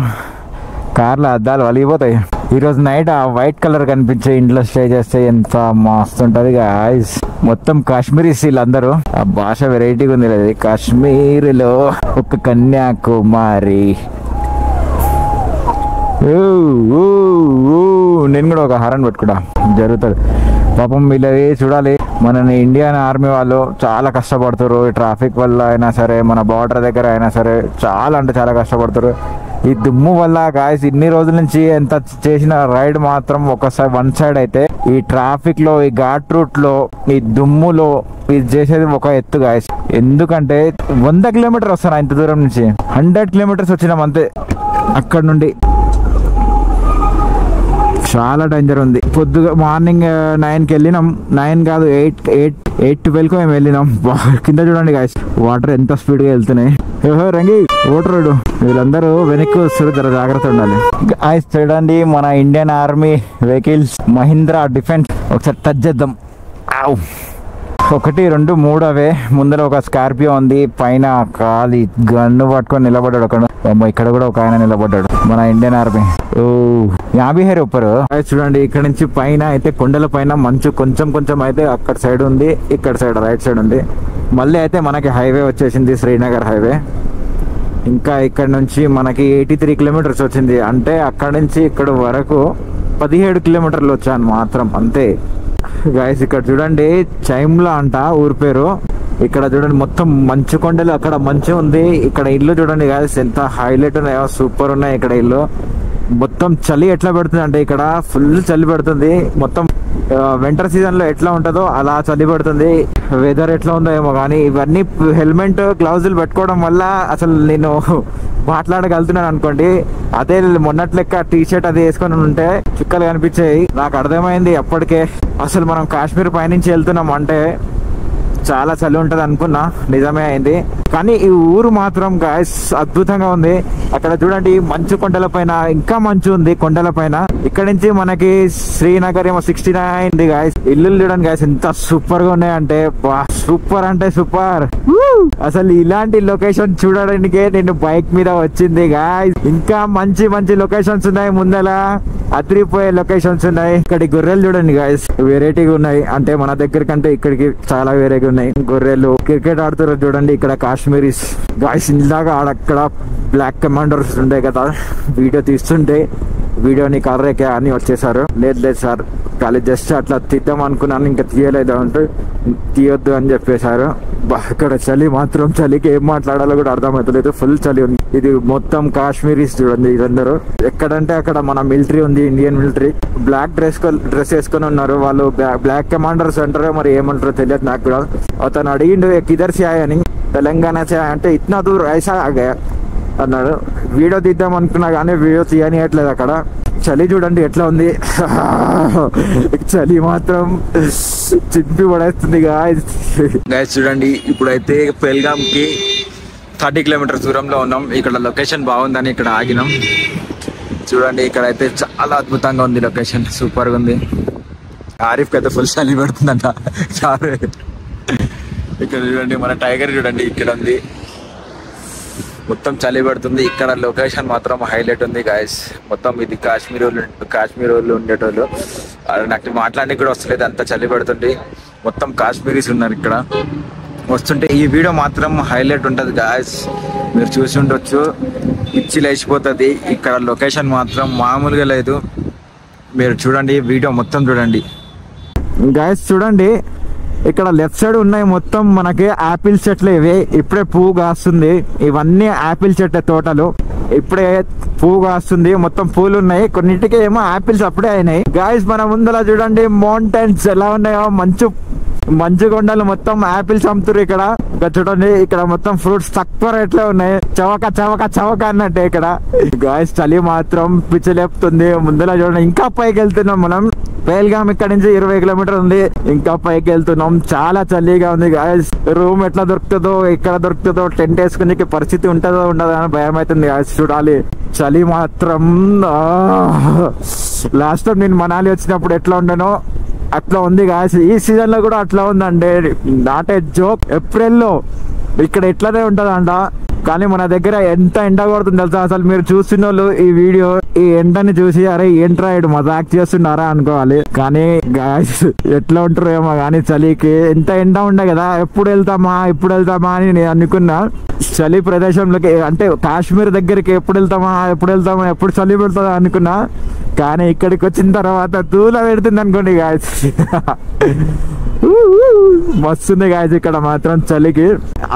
కార్లో అద్దాలు వలిగిపోతాయి. ఈరోజు నైట్ ఆ వైట్ కలర్ కనిపించే ఇంట్లో స్టే చేస్తే ఎంత మస్తు ఉంటుంది గాయ్స్. మొత్తం కాశ్మీరీస్ వీళ్ళందరూ. ఆ భాష వెరైటీగా ఉంది లేదు, కాశ్మీర్లో ఒక కన్యాకుమారి. నేను కూడా ఒక హారన్ పెట్టుకుంటా జరుగుతుంది. పాపం వీళ్ళది చూడాలి. మన ఇండియన్ ఆర్మీ వాళ్ళు చాలా కష్టపడుతారు. ఈ ట్రాఫిక్ వల్ల అయినా సరే, మన బార్డర్ దగ్గర అయినా సరే, చాలా అంటే చాలా కష్టపడుతారు. ఈ దుమ్ము వల్ల గాయస్ ఇన్ని రోజుల నుంచి ఎంత చేసిన రైడ్ మాత్రం ఒకసారి వన్ సైడ్ అయితే, ఈ ట్రాఫిక్ లో, ఈ ఘాట్ రూట్ లో, ఈ దుమ్ములో ఇది చేసేది ఒక ఎత్తు గాయస్. ఎందుకంటే 100 కిలోమీటర్ వస్తాను ఇంత దూరం నుంచి, 100 కిలోమీటర్స్ వచ్చినాం అంతే అక్కడ నుండి. చాలా డేంజర్ ఉంది. పొద్దుగా మార్నింగ్ 9కి వెళ్ళినాం, 9 కాదు 8:12 మేము వెళ్ళినాం. కింద చూడండి గాయస్ వాటర్ ఎంత స్పీడ్ గా వెళ్తున్నాయి. రంగి ఓటరుడు వీళ్ళందరూ వెనక్కి వస్తారు, జర జాగ్రత్త ఉండాలి. గాయస్ చూడండి మన Indian army vehicles Mahindra defence. ఒకసారి టచ్ చేద్దాం. 1, 2, 3 అవే. ముందర ఒక స్కార్పియో ఉంది, పైన ఖాళీ గన్ను పట్టుకొని నిలబడ్డాడు ఒకడు. ఇక్కడ కూడా ఒక ఆయన నిలబడ్డాడు, మన ఇండియన్ ఆర్మీ. ఓ 50 రూపాయలు. చూడండి ఇక్కడ నుంచి పైన అయితే కొండల పైన మంచు కొంచెం అయితే అక్కడ సైడ్ ఉంది, ఇక్కడ సైడ్ రైట్ సైడ్ ఉంది. మళ్ళీ అయితే మనకి హైవే వచ్చేసింది, శ్రీనగర్ హైవే. ఇంకా ఇక్కడ నుంచి మనకి 83 కిలోమీటర్స్ వచ్చింది. అంటే అక్కడ నుంచి ఇక్కడ వరకు 17 కిలోమీటర్లు వచ్చాను మాత్రం, అంతే. గాయస్ ఇక్కడ చూడండి చైమ్లా అంట ఊరి పేరు. ఇక్కడ చూడండి మొత్తం మంచు కొండలు, అక్కడ మంచు ఉంది. ఇక్కడ ఇల్లు చూడండి గాయస్ ఎంత హైలైట్ ఉన్నాయో, సూపర్ ఉన్నాయి ఇక్కడ ఇల్లు. మొత్తం చలి ఎట్లా పెడుతుంది అంటే ఇక్కడ ఫుల్ చలి పెడుతుంది. మొత్తం వింటర్ సీజన్ లో ఎట్లా ఉంటుందో అలా చలి పెడుతుంది. వెదర్ ఎట్లా ఉందో ఏమో కానీ ఇవన్నీ హెల్మెట్ గ్లౌజులు పెట్టుకోవడం వల్ల అసలు నేను మాట్లాడగలుగుతున్నాను అనుకోండి. అదే మొన్నటి లెక్క టీ షర్ట్ అది వేసుకొని ఉంటే చుక్కలు కనిపించాయి. నాకు అర్థమైంది అప్పటికే అసలు మనం కాశ్మీర్ పైనుంచి వెళ్తున్నాం అంటే చాలా చలి ఉంటది అనుకున్నా, నిజమే అయింది. కానీ ఈ ఊరు మాత్రం గాయస్ అద్భుతంగా ఉంది. అక్కడ చూడండి మంచు కొండల పైన ఇంకా మంచు ఉంది కొండల పైన. ఇక్కడ నుంచి మనకి శ్రీనగర్ ఏమో 69 ఉంది గాయస్. ఇల్లు చూడండి గాయస్ ఎంత సూపర్ గా ఉన్నాయంటే, సూపర్ అంటే సూపర్. అసలు ఇలాంటి లొకేషన్ చూడడానికే నేను బైక్ మీద వచ్చింది గాయస్. ఇంకా మంచి లొకేషన్స్ ఉన్నాయి ముందల, అదిరిపోయే లొకేషన్స్ ఉన్నాయి. ఇక్కడ గొర్రెలు చూడండి గాయస్ వెరైటీగా ఉన్నాయి, అంటే మన దగ్గర కంటే ఇక్కడికి చాలా వేరేగా ఉన్నాయి గొర్రెలు. క్రికెట్ ఆడుతారు చూడండి ఇక్కడ కాశ్మీరీస్ గాయస్. ఇందాక ఆడక్కడ బ్లాక్ కమాండర్స్ ఉండే కదా, వీడియో తీస్తుంటే వీడియోని కర్రేకే అని వచ్చేసారు. లేదు సార్ ఖాళీ జస్ట్ అట్లా తీద్దాం అనుకున్నాను, ఇంకా తీయలేదు అంటే తీయొద్దు అని చెప్పేశారు. ఇక్కడ చలి మాత్రం, చలికి ఏం మాట్లాడాలో కూడా అర్థమవుతలేదు, ఫుల్ చలి ఉంది. ఇది మొత్తం కాశ్మీరీస్ చూడండి ఇదందరూ. ఎక్కడంటే అక్కడ మన మిలిటరీ ఉంది, ఇండియన్ మిలిటరీ. బ్లాక్ డ్రెస్ వేసుకొని ఉన్నారు వాళ్ళు, బ్లాక్ కమాండర్స్ అంటారో మరి ఏమంటారో తెలియదు నాకు కూడా. అతను అడిగిండు కిదర్ సే ఆయా అని, తెలంగాణ సే అంటే ఇట్నా దూర్ ఐసా ఆగా అన్నాడు. వీడియో తీద్దాం అనుకున్నా కానీ వీడియో తీయనియట్లేదు. అక్కడ చలి చూడండి ఎట్లా ఉంది, చలి మాత్రం చింపి పడేస్తుంది గాయస్. చూడండి ఇప్పుడైతే పెల్గామ్ కి 30 కిలోమీటర్స్ దూరంలో ఉన్నాం. ఇక్కడ లొకేషన్ బాగుందని ఇక్కడ ఆగినాం. చూడండి ఇక్కడైతే చాలా అద్భుతంగా ఉంది లొకేషన్, సూపర్ గా ఉంది. ఆరిఫ్ అయితే ఫుల్ చలి పెడుతుందంట. ఇక్కడ చూడండి మన టైగర్ చూడండి ఇక్కడ ఉంది, మొత్తం చలి పెడుతుంది. ఇక్కడ లొకేషన్ మాత్రం హైలైట్ ఉంది గాయస్. మొత్తం ఇది కాశ్మీర్ వాళ్ళు ఉండేటోళ్ళు. నాకు మాట్లాడడానికి కూడా వస్తలేదు, అంత చలి పెడుతుంది. మొత్తం కాశ్మీరీస్ ఉన్నారు ఇక్కడ. వస్తుంటే ఈ వీడియో మాత్రం హైలైట్ ఉంటుంది గాయస్, మీరు చూసి ఉండొచ్చు, పిచ్చి లేచిపోతుంది. ఇక్కడ లొకేషన్ మాత్రం మామూలుగా లేదు. మీరు చూడండి వీడియో మొత్తం చూడండి గాయస్. చూడండి ఇక్కడ లెఫ్ట్ సైడ్ ఉన్నాయి మొత్తం మనకి ఆపిల్ చెట్లు. ఇవి ఇప్పుడే పువ్వు కాస్తుంది, ఇవన్నీ ఆపిల్ చెట్ల తోటలు. ఇప్పుడే పువ్వు కాస్తుంది, మొత్తం పూలు ఉన్నాయి. కొన్నిటికి ఏమో ఆపిల్స్ అప్పుడే అయినాయి గాయస్. మన ముందర చూడండి మౌంటైన్స్ ఎలా ఉన్నాయో, మంచు కొండలు, మొత్తం ఆపిల్స్ అమ్ముతారు ఇక్కడ. చూడండి ఇక్కడ మొత్తం ఫ్రూట్స్ తక్కువ రేట్లో ఉన్నాయి, చవక అన్నట్టే ఇక్కడ గాయస్. చలి మాత్రం పిచ్చి లేపుతుంది. ముందర చూడండి ఇంకా పైకి వెళ్తున్నాం మనం. పేల్గామ్ ఇక్కడ నుంచి 20 కిలోమీటర్ ఉంది, ఇంకా పైకి వెళ్తున్నాం. చాలా చలిగా ఉంది గాయస్. రూమ్ ఎట్లా దొరుకుతుందో, ఎక్కడ దొరుకుతుందో, టెంట్ వేసుకునే పరిస్థితి ఉంటుందో ఉండదో అని భయం అవుతుంది గాయస్. చూడాలి చలి మాత్రం. లాస్ట్ టైం నేను మనాలి వచ్చినప్పుడు ఎట్లా ఉండనో అట్లా ఉంది గాయస్. ఈ సీజన్ లో కూడా అట్లా ఉందండి, నాట్ ఏ జోక్. ఏప్రిల్లో ఇక్కడ ఎట్లనే ఉంటదంట, కానీ మన దగ్గర ఎంత ఎండ కొడుతుంది తెలుసా. అసలు మీరు చూస్తున్న వాళ్ళు ఈ వీడియో ఈ ఎండని చూసి అరే ఏంట్రా ఇడు మజాక్ చేస్తున్నారా అనుకోవాలి. కానీ గాయస్ ఎట్లా ఉంటారో ఏమో కానీ చలికి ఎంత ఎండ ఉండే కదా. ఎప్పుడు వెళ్తామా అని నేను అనుకున్నా. చలి ప్రదేశంలోకి అంటే కాశ్మీర్ దగ్గరికి ఎప్పుడు వెళ్తామా ఎప్పుడు చలి పెడుతుందా అనుకున్నా. కానీ ఇక్కడికి వచ్చిన తర్వాత దూల పెడుతుంది అనుకోండి గాయస్. మస్తుంది గాయస్ ఇక్కడ మాత్రం చలికి.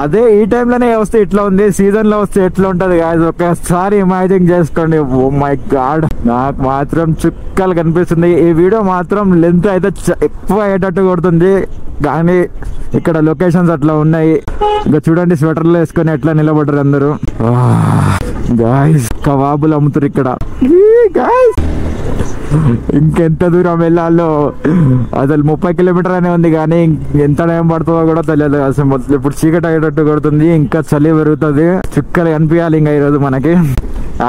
అదే ఈ టైంలోనే వస్తే ఇట్లా ఉంది, సీజన్ లో వస్తే ఎట్లా ఉంటది గాయస్ ఒకసారి ఇమాజిన్ చేసుకోండి. ఓ మై గాడ్, నాకు మాత్రం చుక్కలు కనిపిస్తుంది. ఈ వీడియో మాత్రం లెంత్ అయితే ఎక్కువ అయ్యేటట్టు కొడుతుంది, కానీ ఇక్కడ లొకేషన్స్ అట్లా ఉన్నాయి. ఇంకా చూడండి స్వెటర్లు వేసుకొని ఎట్లా నిలబడ్డారు అందరూ గాయస్. కబాబులు అమ్ముతారు ఇక్కడ గాయస్. ఇంకెంత దూరం వెళ్ళాలో అసలు 30 కిలోమీటర్ అనే ఉంది కానీ ఎంత టైం పడుతుందో కూడా తెలియదు అసలు. మొత్తం ఇప్పుడు చీకటి అయ్యేటట్టు కొడుతుంది, ఇంకా చలి పెరుగుతుంది, చుక్కలు కనిపించాలి ఇంకా ఈరోజు మనకి.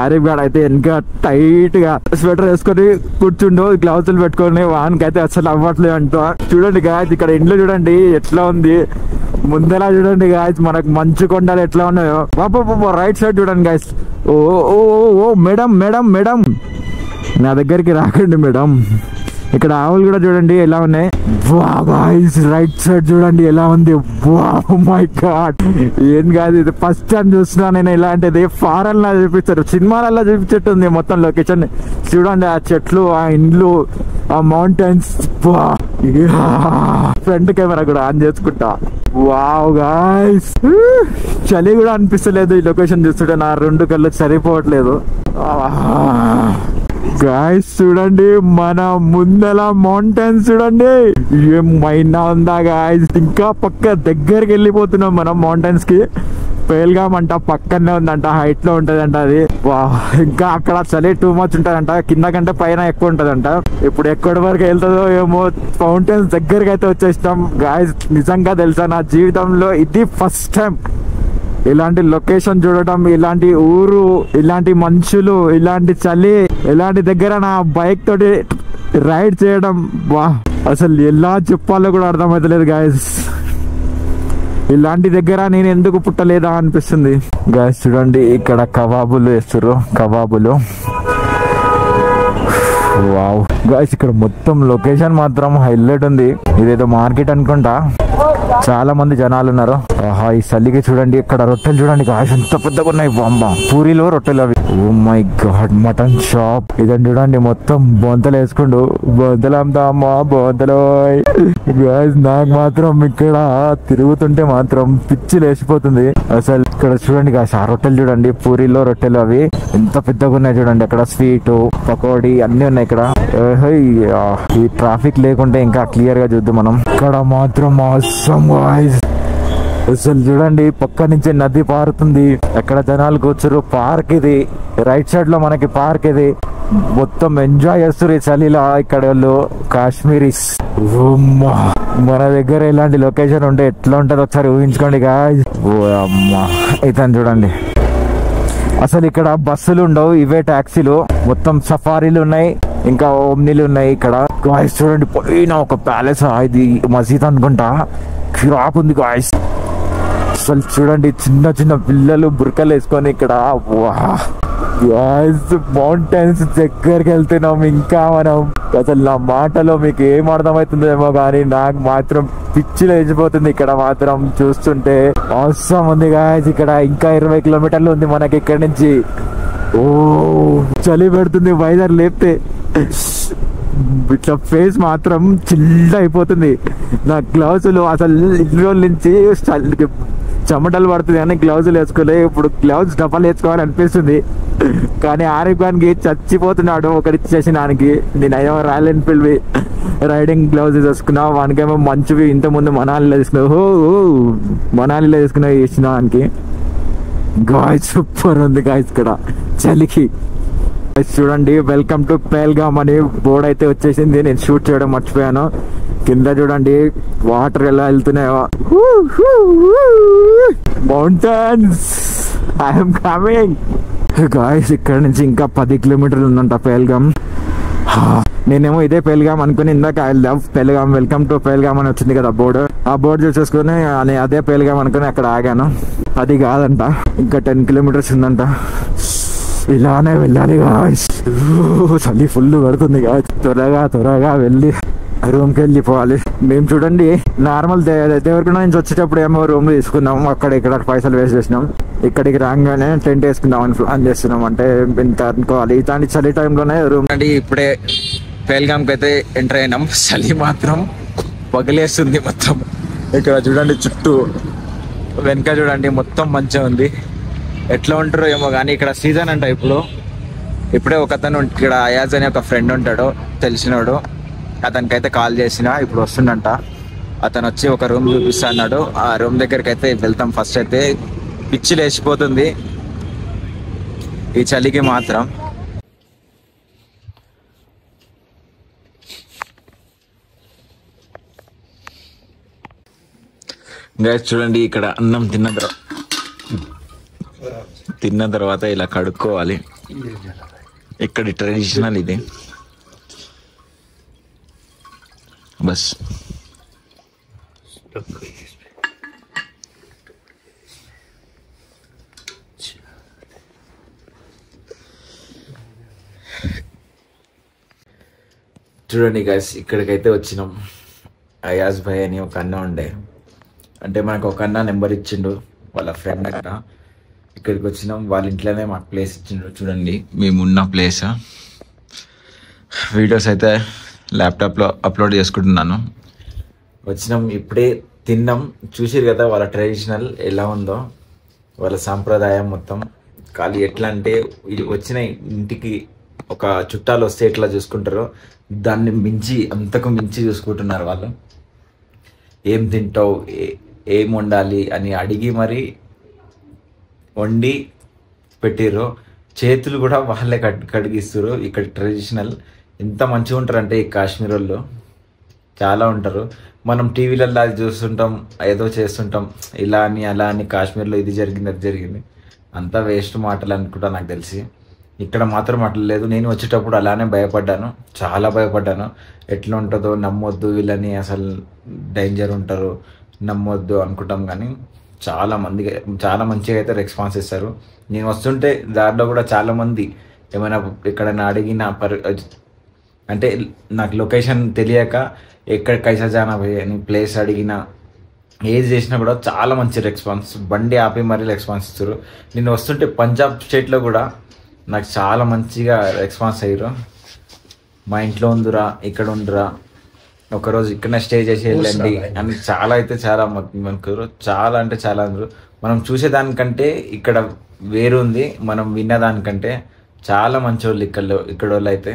ఆరిఫ్ గాడు అయితే ఇంకా టైట్ గా స్వెటర్ వేసుకొని కూర్చుండు, గ్లౌజులు పెట్టుకొని, వానికైతే అసలు అవ్వట్లేదు అంట. చూడండి గాయస్ ఇక్కడ ఇండ్లు చూడండి ఎట్లా ఉంది, ముందలా చూడండి గాయస్ మనకు మంచు కొండలు ఎట్లా ఉన్నాయో. రైట్ సైడ్ చూడండి గాయస్. ఓ ఓ ఓ మేడం మేడం మేడం నా దగ్గరికి రాకండి మేడం. ఇక్కడ ఆవులు కూడా చూడండి ఎలా ఉన్నాయి. రైట్ సైడ్ చూడండి ఎలా ఉంది. మై గాడ్, ఏం కాదు ఇది ఫస్ట్ టైం చూస్తున్నా నేను ఇలాంటిది. ఫారెన్ లా చూపిస్తారు, సినిమాలలో చూపించేట్టుంది మొత్తం లొకేషన్. చూడండి ఆ చెట్లు, ఆ ఇండ్లు, ఆ మౌంటైన్స్. ఫ్రంట్ కెమెరా కూడా ఆన్ చేసుకుంటా. వావ్ గాయ్స్, చలి కూడా అనిపిస్తలేదు ఈ లొకేషన్ చూస్తుంటే. నా 2 కళ్ళు సరిపోవట్లేదు. గాయ్స్ చూడండి మన ముందల మౌంటైన్స్ చూడండి ఏమైనా ఉందా గాయ్స్. ఇంకా పక్క దగ్గరికి వెళ్ళిపోతున్నాం మనం మౌంటైన్స్ కి. పేల్గామ్ అంట పక్కనే ఉందంట, హైట్ లో ఉంటదంట అది. ఇంకా అక్కడ చలి టూ మచ్ ఉంటదంట, కింద కంటే పైన ఎక్కువ ఉంటదంట. ఇప్పుడు ఎక్కడి వరకు వెళ్తుందో ఏమో. మౌంటైన్స్ దగ్గరికి అయితే వచ్చేసినాం గాయ్స్. నిజంగా తెలుసా నా జీవితంలో ఇది ఫస్ట్ టైం ఇలాంటి లొకేషన్ చూడటం, ఇలాంటి ఊరు, ఇలాంటి మనుషులు, ఇలాంటి చలి, ఇలాంటి దగ్గర నా బైక్ తోటి రైడ్ చేయడం. అసలు ఎలా చెప్పాలో కూడా అర్థమవుతలేదు గాయస్. ఇలాంటి దగ్గర నేను ఎందుకు పుట్టలేదా అనిపిస్తుంది గాయస్. చూడండి ఇక్కడ కబాబులు వేస్తారు, కబాబులు. వావ్ గాయస్ ఇక్కడ మొత్తం లొకేషన్ మాత్రం హైలైట్ ఉంది. ఇదేదో మార్కెట్ అనుకుంటా, చాలా మంది జనాలు ఉన్నారు. ఆహా ఈ చలికి చూడండి ఇక్కడ రొట్టెలు చూడండి గాయస్ ఎంత పెద్దగా ఉన్నాయి. బాంబా పూరీలో రొట్టెలు అవి. Oh my God, mutton shop. ఇదని చూడండి మొత్తం బొంతలు వేసుకుంటూ, బొంతలు అమ్ముతామా బొంతలు. గాయస్ నాకు మాత్రం ఇక్కడ తిరుగుతుంటే మాత్రం పిచ్చి లేచిపోతుంది అసలు. ఇక్కడ చూడండి గాయస్ ఆ రొట్టెలు చూడండి, పూరీలో రొట్టెలు అవి ఎంత పెద్దగా ఉన్నాయి చూడండి. అక్కడ స్వీట్, పకోడీ అన్ని ఉన్నాయి ఇక్కడ. ఈ ట్రాఫిక్ లేకుంటే ఇంకా క్లియర్ గా చూద్దాం మనం. ఇక్కడ మాత్రం అసలు చూడండి పక్క నుంచి నది పారుతుంది, ఎక్కడ జనాలు కూర్చోరు. పార్క్ ఇది, రైట్ సైడ్ లో మనకి పార్క్ ఇది. మొత్తం ఎంజాయ్ చేస్తారు ఈ చలిలో ఇక్కడ వాళ్ళు కాశ్మీరీస్. మన దగ్గర ఇలాంటి లొకేషన్ ఉంటే ఎట్లా ఉంటది ఒకసారి ఊహించుకోండి గాయ్స్. ఓ అమ్మా ఇతను చూడండి. అసలు ఇక్కడ బస్సులు ఉండవు, ఇవే టాక్సీలు. మొత్తం సఫారీలు ఉన్నాయి, ఇంకా ఓమ్నీలు ఉన్నాయి ఇక్కడ. గాయ్స్ చూడండి పోయిన ఒక ప్యాలెస్, ఇది మసీద్ అనుకుంటా. కిరాక్ ఉంది గాయ్స్. అసలు చూడండి చిన్న చిన్న పిల్లలు బుర్కలు వేసుకొని ఇక్కడ. గాయ్స్ మౌంటైన్స్ దగ్గరికి వెళ్తున్నాం ఇంకా మనం. అసలు నా మాటలో మీకు ఏం అర్థమవుతుందేమో కానీ నాకు మాత్రం పిచ్చి లేచిపోతుంది ఇక్కడ మాత్రం చూస్తుంటే. అవసరం ఉంది గాయ్స్. ఇక్కడ ఇంకా 20 కిలోమీటర్లు ఉంది మనకి ఇక్కడ నుంచి. ఓ చలి పెడుతుంది వైజాగ్ లేపితే. ఇట్లా ఫేస్ మాత్రం చిల్డ్ అయిపోతుంది. నా గ్లౌజులు అసలు ఇన్ని రోజుల నుంచి చెమటలు పడుతుంది కానీ గ్లౌజులు వేసుకోలే. ఇప్పుడు గ్లౌజ్ డబ్బాలు వేసుకోవాలి అనిపిస్తుంది కానీ ఆరిఫ్ ఖాన్కి చచ్చిపోతున్నాడు ఒకటి చేసినానికి. నేను అయ్యో రాయల్ ఎన్ఫీల్డ్ రైడింగ్ గ్లౌజెస్ వేసుకున్నా, వానికేమో మంచివి ఇంతకుముందు మనాలిలో తీసుకున్నావు, మనాలిలో తీసుకున్నావు వేసినానికి. గాయ్స్ సూపర్ ఉంది గాయ్స్ ఇక్కడ చలికి. చూడండి వెల్కమ్ టు పేల్గామ్ అని బోర్డు అయితే వచ్చేసింది. నేను షూట్ చేయడం మర్చిపోయాను. కింద చూడండి వాటర్ ఎలా వెళ్తున్నాయో. Mountains I'm coming guys. ఇక్కడ నుంచి ఇంకా 10 కిలోమీటర్లు ఉందంట పేల్గామ్. నేనేమో ఇదే పేల్గామ్ అనుకుని ఇందాక ఐ లవ్ పేల్గామ్, వెల్కమ్ టు పేల్గామ్ అని వచ్చింది కదా బోర్డు. ఆ బోర్డు చూసేసుకుని అదే పేల్గామ్ అనుకుని అక్కడ ఆగాను. అది కాదంట, ఇంకా 10 కిలోమీటర్స్ ఉందంట. ఇలానే వెళ్ళాలి గాయ్స్. చలి ఫుల్ పడుతుంది గాయ్స్. త్వరగా వెళ్ళి రూమ్కి వెళ్ళిపోవాలి. మేము చూడండి నార్మల్ దేవరకొండ నుంచి వచ్చేటప్పుడు ఏమో రూమ్ తీసుకున్నాం, అక్కడ ఇక్కడ పైసలు వేస్ట్ చేసినాం. ఇక్కడికి రాగానే టెంట్ వేసుకుందాం అని ప్లాన్ చేస్తున్నాం. అంటే ఇంత అనుకోవాలి ఇలాంటి చలి టైంలోనే రూమ్. ఇప్పుడే పేల్గామ్కి అయితే ఎంటర్ అయినాం. చలి మాత్రం పగిలేస్తుంది మొత్తం. ఇక్కడ చూడండి చుట్టూ వెనక చూడండి మొత్తం మంచిగా ఉంది. ఎట్లా ఉంటారో ఏమో కానీ ఇక్కడ సీజన్ అంట. ఇప్పుడే ఒక అతను ఇక్కడ అయాజ్ అనే ఒక ఫ్రెండ్ ఉంటాడు తెలిసినాడు, అతనికైతే కాల్ చేసిన ఇప్పుడు వస్తుండంట. అతను వచ్చి ఒక రూమ్ చూపిస్తా అన్నాడు. ఆ రూమ్ దగ్గరికి అయితే వెళ్తాం. ఫస్ట్ అయితే పిచ్చి లేచిపోతుంది ఈ చలికి మాత్రం. గైస్ చూడండి, ఇక్కడ అన్నం తిన్న తర్వాత ఇలా కడుక్కోవాలి. ఇక్కడ ట్రెడిషనల్ ఇది. బస్ చూడండి గైస్, ఇక్కడికైతే వచ్చినాం. అయాజ్ భాయ్ అని ఒక అన్న ఉండే, అంటే మనకు ఒక అన్న నెంబర్ ఇచ్చిండు వాళ్ళ ఫ్రెండ్ అక్కడ. ఇక్కడికి వచ్చినాం, వాళ్ళ ఇంట్లోనే మాకు ప్లేస్ ఇచ్చిండు. చూడండి మేమున్న ప్లేస్. వీడియోస్ అయితే ల్యాప్టాప్లో అప్లోడ్ చేసుకుంటున్నాను. వచ్చినాం, ఇప్పుడే తిన్నాం. చూసిరు కదా వాళ్ళ ట్రెడిషనల్ ఎలా ఉందో, వాళ్ళ సాంప్రదాయం మొత్తం. ఖాళీ ఎట్లా అంటే వచ్చిన ఇంటికి ఒక చుట్టాలు వస్తే ఎట్లా చూసుకుంటారో దాన్ని మించి, అంతకు మించి చూసుకుంటున్నారు వాళ్ళు. ఏం తింటావు, ఏం వండాలి అని అడిగి మరి వండి పెట్టిర్రు. చేతులు కూడా వాళ్ళే కడిగిస్తారు. ఇక్కడ ట్రెడిషనల్ ఎంత మంచిగా ఉంటారంటే ఈ కాశ్మీర్ వాళ్ళు చాలా ఉంటారు. మనం టీవీలలో అది చూస్తుంటాం, ఏదో చేస్తుంటాం, ఇలా అని అలా అని, కాశ్మీర్లో ఇది జరిగింది అది జరిగింది, అంతా వేస్ట్ మాటలు అనుకుంటా నాకు తెలిసి. ఇక్కడ మాత్రం అట్లా లేదు. నేను వచ్చేటప్పుడు అలానే భయపడ్డాను, చాలా భయపడ్డాను. ఎట్లా ఉంటుందో, నమ్మొద్దు వీళ్ళని, అసలు డేంజర్ ఉంటారు, నమ్మొద్దు అనుకుంటాం. కానీ చాలా మంచిగా అయితే రెస్పాన్స్ ఇస్తారు. నేను వస్తుంటే దారిలో కూడా చాలామంది ఏమైనా ఎక్కడైనా అడిగిన అంటే నాకు లొకేషన్ తెలియక ఎక్కడ కైసా జానా భయ్ అని ప్లేస్ అడిగినా, ఏది చేసినా కూడా చాలా మంచి రెస్పాన్స్. బండి ఆపి మరీ రెస్పాన్స్ ఇస్తారు. నేను వస్తుంటే పంజాబ్ స్టేట్లో కూడా నాకు చాలా మంచిగా రెస్పాన్స్ అయ్యారు. మా ఇంట్లో ఉందిరా, ఇక్కడ ఉందిరా, ఒకరోజు ఇక్కడనే స్టే చేసి వెళ్ళండి అని చాలా అయితే చాలా మనకు చాలా అంటే చాలా అందరూ. మనం చూసేదానికంటే ఇక్కడ వేరుంది, మనం విన్నదానికంటే చాలా మంచి వాళ్ళు ఇక్కడ వాళ్ళు అయితే.